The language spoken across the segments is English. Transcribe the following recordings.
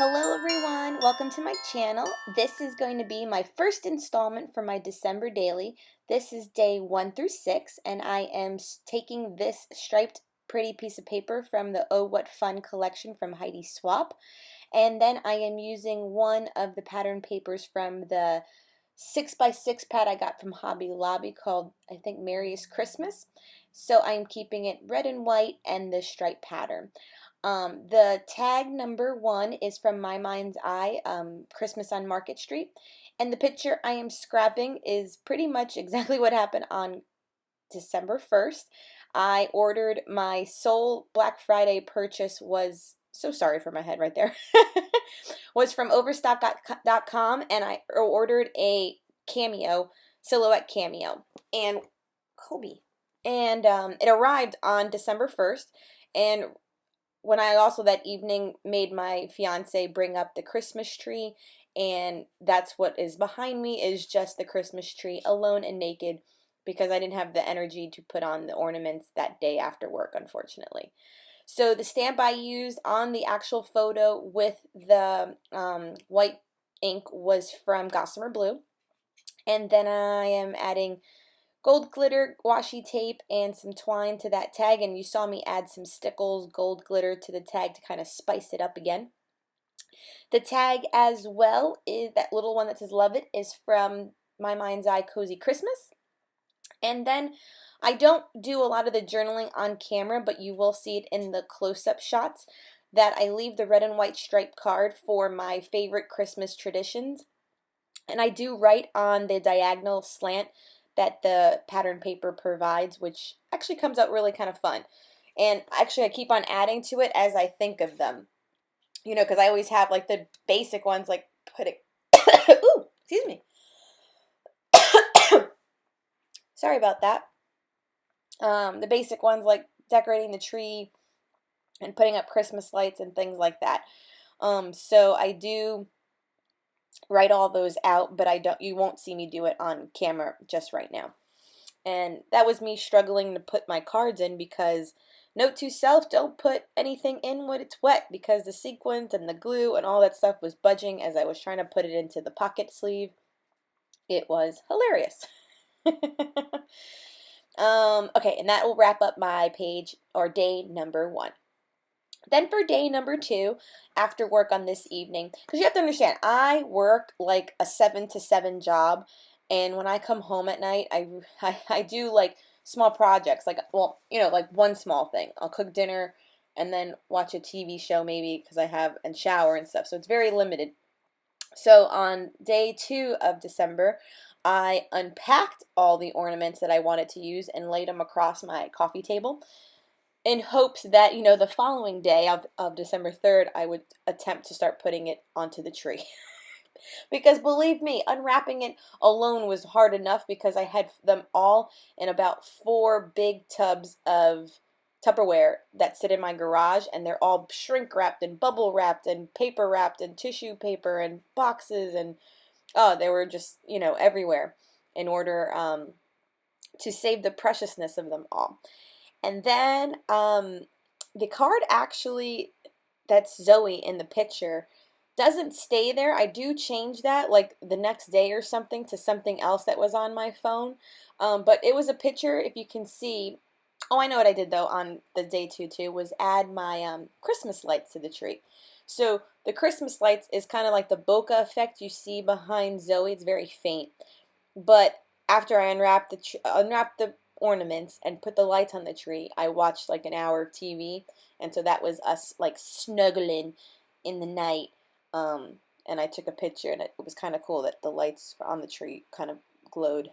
Hello everyone, welcome to my channel. This is going to be my first installment for my December daily. This is day 1 through 6 and I am taking this striped pretty piece of paper from the Oh What Fun collection from Heidi Swap, and then I am using one of the pattern papers from the 6x6 pad I got from Hobby Lobby called, I think, Merriest Christmas. So I'm keeping it red and white and the stripe pattern. The tag number 1 is from My Mind's Eye, Christmas on Market Street. And the picture I am scrapping is pretty much exactly what happened on December 1st. I ordered my sole Black Friday purchase was, so sorry for my head right there, was from overstock.com, and I ordered a Cameo, silhouette Cameo, and Kobe. And it arrived on December 1st, and when I also that evening made my fiance bring up the Christmas tree, and that's what is behind me is just the Christmas tree alone and naked because I didn't have the energy to put on the ornaments that day after work, unfortunately. So the stamp I used on the actual photo with the white ink was from Gossamer Blue, and then I am adding gold glitter, washi tape, and some twine to that tag, and you saw me add some stickles, gold glitter to the tag to kind of spice it up again. The tag as well is that little one that says Love It is from My Mind's Eye Cozy Christmas. And then I don't do a lot of the journaling on camera, but you will see it in the close-up shots that I leave the red and white striped card for my favorite Christmas traditions. And I do write on the diagonal slant that the pattern paper provides, which actually comes out really kind of fun. And actually I keep on adding to it as I think of them. You know, because I always have like the basic ones like putting, ooh, excuse me. Sorry about that. The basic ones like decorating the tree and putting up Christmas lights and things like that. So I do write all those out, but you won't see me do it on camera just right now. And that was me struggling to put my cards in because note to self, don't put anything in when it's wet because the sequins and the glue and all that stuff was budging as I was trying to put it into the pocket sleeve. It was hilarious. Okay, and that will wrap up my page or day number 1. Then for day number 2, after work on this evening, because you have to understand, I work like a 7 to 7 job, and when I come home at night, I do like small projects, like, well, you know, like one small thing. I'll cook dinner and then watch a TV show maybe because and shower and stuff, so it's very limited. So on day 2 of December, I unpacked all the ornaments that I wanted to use and laid them across my coffee table in hopes that, you know, the following day of December 3rd, I would attempt to start putting it onto the tree. Because believe me, unwrapping it alone was hard enough because I had them all in about 4 big tubs of Tupperware that sit in my garage, and they're all shrink wrapped and bubble wrapped and paper wrapped and tissue paper and boxes, and oh, they were just, you know, everywhere in order to save the preciousness of them all. And then the card actually, that's Zoe in the picture, doesn't stay there. I do change that like the next day or something to something else that was on my phone. But it was a picture, if you can see. Oh, I know what I did though on the day 2 too, was add my Christmas lights to the tree. So the Christmas lights is kind of like the bokeh effect you see behind Zoe. It's very faint. But after I unwrapped the ornaments and put the lights on the tree, I watched like an hour of TV, and so that was us like snuggling in the night. And I took a picture, and it was kind of cool that the lights on the tree kind of glowed.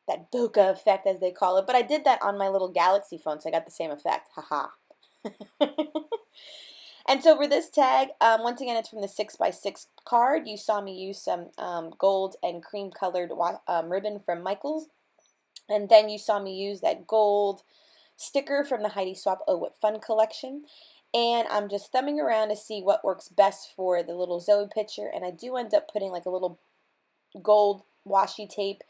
That bokeh effect, as they call it. But I did that on my little Galaxy phone, so I got the same effect. Haha. And so for this tag, once again, it's from the 6x6 card. You saw me use some gold and cream colored ribbon from Michaels. And then you saw me use that gold sticker from the Heidi Swap Oh What Fun collection. And I'm just thumbing around to see what works best for the little Zoe picture. And I do end up putting like a little gold washi tape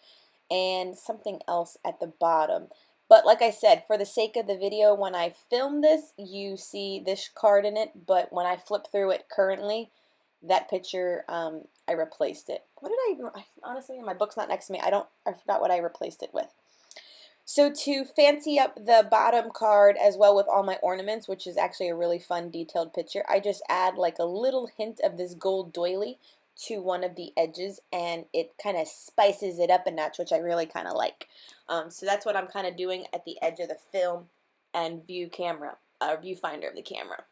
and something else at the bottom. But like I said, for the sake of the video, when I film this, you see this card in it, but when I flip through it currently, that picture, I replaced it. What did I even, honestly, my book's not next to me. I forgot what I replaced it with. So to fancy up the bottom card as well with all my ornaments, which is actually a really fun detailed picture, I just add like a little hint of this gold doily to one of the edges, and it kind of spices it up a notch, which I really kind of like. So that's what I'm kind of doing at the edge of the film and viewfinder of the camera.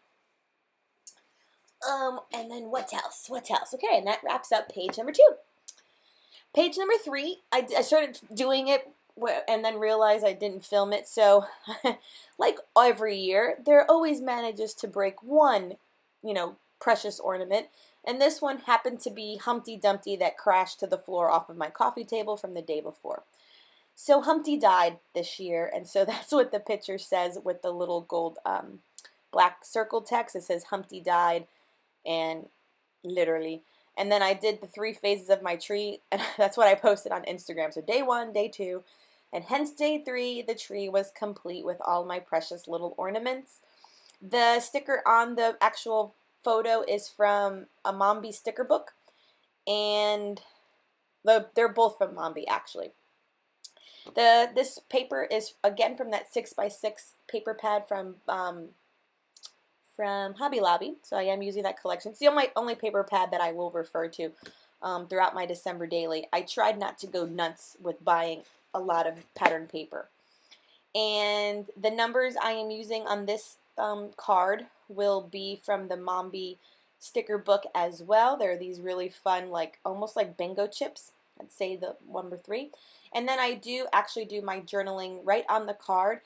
And then what else? What else? Okay, and that wraps up page number 2. Page number 3, I started doing it and then realized I didn't film it. So, like every year, there always manages to break one, precious ornament. And this one happened to be Humpty Dumpty that crashed to the floor off of my coffee table from the day before. So Humpty died this year, and so that's what the picture says with the little gold black circle text. It says Humpty died, and literally. And then I did the 3 phases of my tree, and that's what I posted on Instagram. So day 1, day 2, and hence day 3, the tree was complete with all my precious little ornaments. The sticker on the actual photo is from a Mombi sticker book, and they're both from Mombi actually. This paper is again from that 6x6 paper pad from Hobby Lobby, so I am using that collection. It's the only paper pad that I will refer to throughout my December daily. I tried not to go nuts with buying a lot of pattern paper. And the numbers I am using on this card will be from the Mombi sticker book as well. There are these really fun, almost like bingo chips. I'd say the number 3. And then I do actually do my journaling right on the card.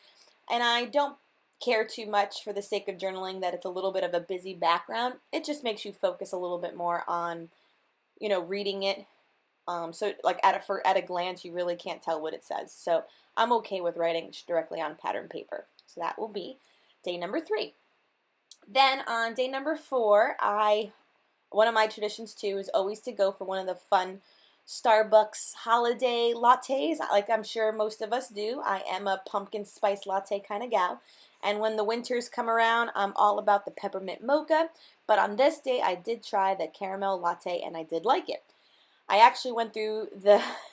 And I don't care too much for the sake of journaling that it's a little bit of a busy background. It just makes you focus a little bit more on, reading it. So like at a glance, you really can't tell what it says. So I'm okay with writing directly on pattern paper. So that will be day number 3. Then on day number 4, one of my traditions too is always to go for one of the fun Starbucks holiday lattes, like I'm sure most of us do. I am a pumpkin spice latte kind of gal. And when the winters come around, I'm all about the peppermint mocha. But on this day, I did try the caramel latte, and I did like it. I actually went to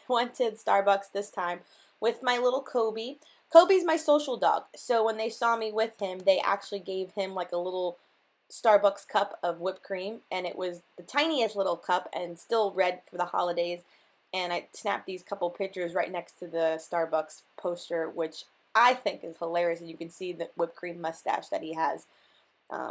Starbucks this time with my little Kobe. Kobe's my social dog. So when they saw me with him, they actually gave him like a little Starbucks cup of whipped cream, and it was the tiniest little cup and still red for the holidays. And I snapped these couple pictures right next to the Starbucks poster, which I think is hilarious. And you can see the whipped cream mustache that he has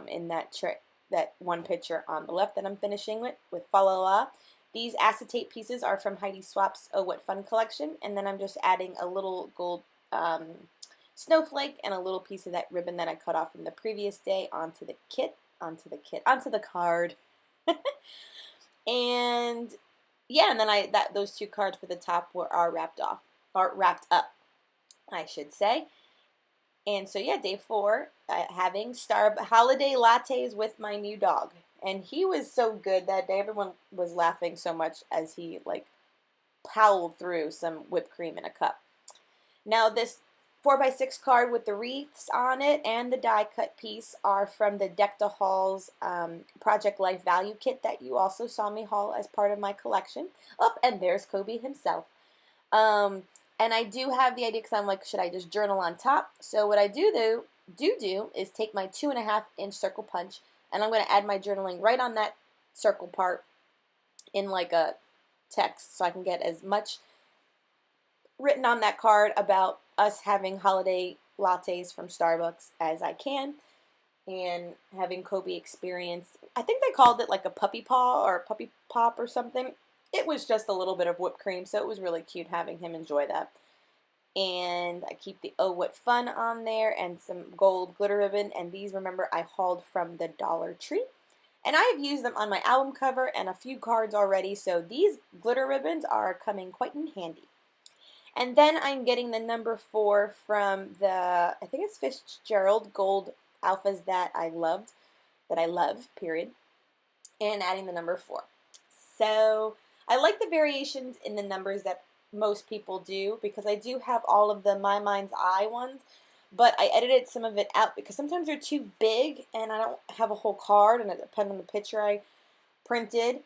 in that one picture on the left that I'm finishing with Fa La La. These acetate pieces are from Heidi Swap's Oh What Fun collection, and then I'm just adding a little gold snowflake and a little piece of that ribbon that I cut off from the previous day onto the card. And yeah, and then those 2 cards for the top are wrapped up, I should say. And so yeah, day 4, having holiday lattes with my new dog. And he was so good that day. Everyone was laughing so much as he howled through some whipped cream in a cup. Now this 4x6 card with the wreaths on it and the die cut piece are from the Deck to Haul's Project Life Value Kit that you also saw me haul as part of my collection. Oh, and there's Kobe himself. And I do have the idea because I'm like, should I just journal on top? So what I do is take my 2.5-inch circle punch, and I'm going to add my journaling right on that circle part in like a text, so I can get as much written on that card about us having holiday lattes from Starbucks as I can, and having Kobe experience. I think they called it like a puppy paw or a puppy pop or something. It was just a little bit of whipped cream, so it was really cute having him enjoy that. And I keep the Oh What Fun on there and some gold glitter ribbon, and these, remember, I hauled from the Dollar Tree. And I have used them on my album cover and a few cards already, so these glitter ribbons are coming quite in handy. And then I'm getting the number 4 from I think it's Fitzgerald Gold Alphas that I love, period, and adding the number 4. So I like the variations in the numbers that most people do, because I do have all of the My Mind's Eye ones, but I edited some of it out because sometimes they're too big and I don't have a whole card, and it depends on the picture I printed,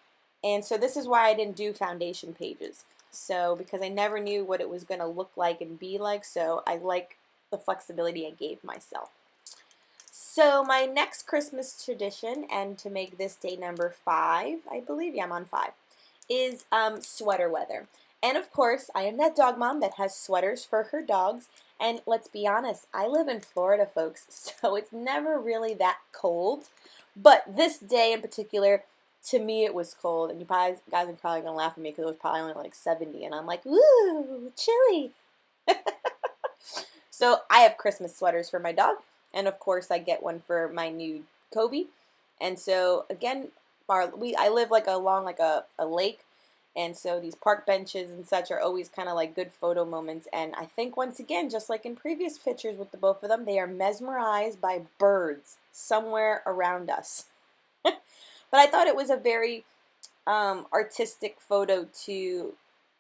and so this is why I didn't do foundation pages. So because I never knew what it was going to look like and be like, so I like the flexibility I gave myself. So my next Christmas tradition, and to make this day number 5, I believe, yeah, I'm on 5, is sweater weather. And of course, I am that dog mom that has sweaters for her dogs. And let's be honest, I live in Florida, folks, so it's never really that cold. But this day in particular, to me, it was cold. And you guys are probably going to laugh at me because it was probably only like 70. And I'm like, woo, chilly. So I have Christmas sweaters for my dog. And of course, I get one for my new Kobe. And so again, I live like along like a lake, and so these park benches and such are always kind of like good photo moments. And I think once again, just like in previous pictures with the both of them, they are mesmerized by birds somewhere around us. But I thought it was a very artistic photo to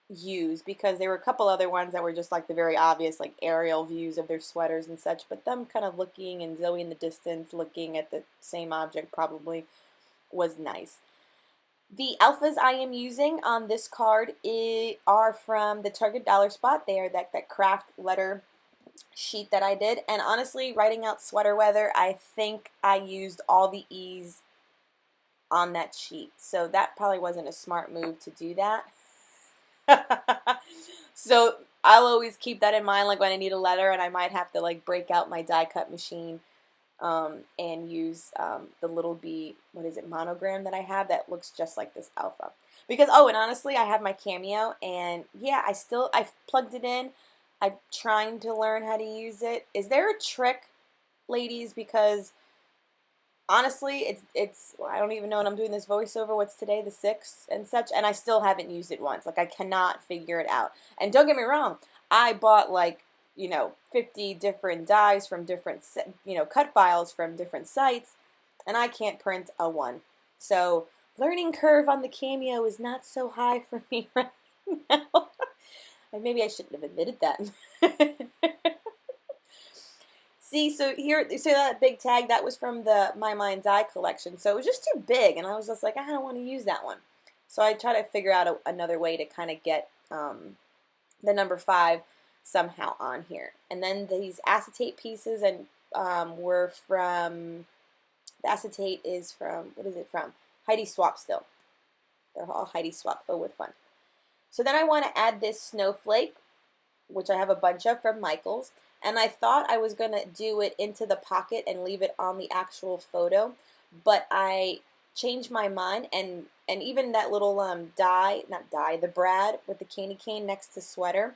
use, because there were a couple other ones that were just like the very obvious like aerial views of their sweaters and such, but them kind of looking, and Zoe in the distance looking at the same object probably, was nice. The alphas I am using on this card are from the Target Dollar Spot. They are that craft letter sheet that I did, and honestly, writing out sweater weather, I think I used all the E's on that sheet, so that probably wasn't a smart move to do that. So I'll always keep that in mind, like when I need a letter and I might have to like break out my die cut machine and use the little B, what is it, monogram that I have that looks just like this alpha. Because, oh, and honestly, I have my Cameo, and yeah, I've plugged it in. I'm trying to learn how to use it. Is there a trick, ladies? Because honestly, I don't even know when I'm doing this voiceover. What's today, the 6th and such, and I still haven't used it once. Like, I cannot figure it out. And don't get me wrong, I bought like, 50 different dies from different, cut files from different sites, and I can't print a one. So, learning curve on the Cameo is not so high for me right now. And maybe I shouldn't have admitted that. See, so that big tag, that was from the My Mind's Eye collection. So it was just too big, and I was just like, I don't want to use that one. So I try to figure out another way to kind of get the number 5 somehow on here. And then these acetate pieces were from, the acetate is from, what is it from? Heidi Swap still. They're all Heidi Swap, oh, with fun. So then I want to add this snowflake, which I have a bunch of from Michaels. And I thought I was going to do it into the pocket and leave it on the actual photo, but I changed my mind, and even that little the brad with the candy cane next to sweater,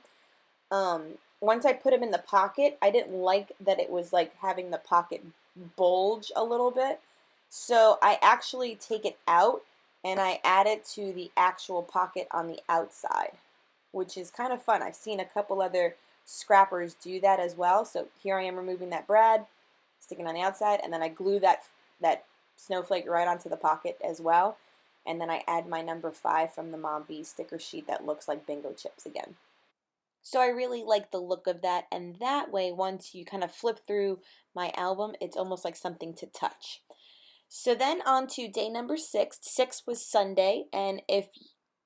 once I put him in the pocket, I didn't like that it was like having the pocket bulge a little bit. So I actually take it out and I add it to the actual pocket on the outside, which is kind of fun. I've seen a couple other scrappers do that as well. So here I am removing that brad, sticking on the outside, and then I glue that snowflake right onto the pocket as well. And then I add my number 5 from the Mom Bee sticker sheet that looks like bingo chips again. So I really like the look of that, and that way once you kind of flip through my album, it's almost like something to touch. So then on to day number 6. 6 was Sunday, and if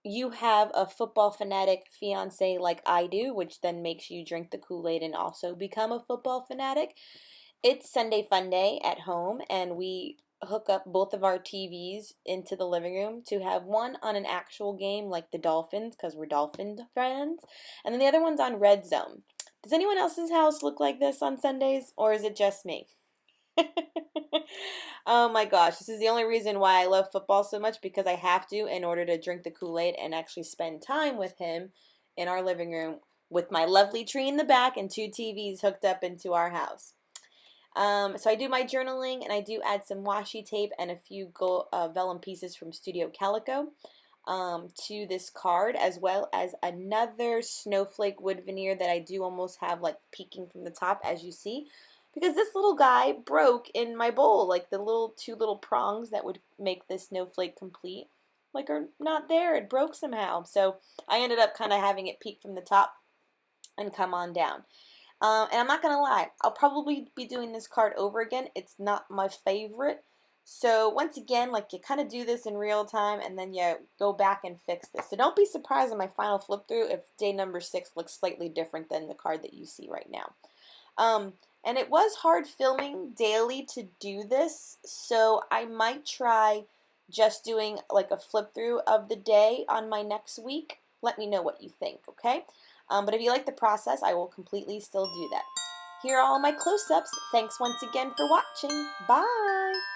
you have a football fanatic fiance like I do, which then makes you drink the Kool-Aid and also become a football fanatic, it's Sunday Fun Day at home, and we hook up both of our TVs into the living room to have one on an actual game like the Dolphins, because we're Dolphin fans, and then the other one's on Red Zone. Does anyone else's house look like this on Sundays, or is it just me? Oh my gosh, this is the only reason why I love football so much, because I have to in order to drink the Kool-Aid and actually spend time with him in our living room with my lovely tree in the back and 2 TVs hooked up into our house. So I do my journaling, and I do add some washi tape and a few vellum pieces from Studio Calico to this card, as well as another snowflake wood veneer that I do almost have like peeking from the top, as you see. Because this little guy broke in my bowl, like the two little prongs that would make this snowflake complete, like are not there. It broke somehow. So I ended up kind of having it peek from the top and come on down. And I'm not going to lie, I'll probably be doing this card over again. It's not my favorite, So once again, like you kind of do this in real time and then you go back and fix this. So don't be surprised on my final flip through if day number 6 looks slightly different than the card that you see right now. And it was hard filming daily to do this, so I might try just doing like a flip through of the day on my next week. Let me know what you think, okay? But if you like the process, I will completely still do that. Here are all my close-ups. Thanks once again for watching. Bye!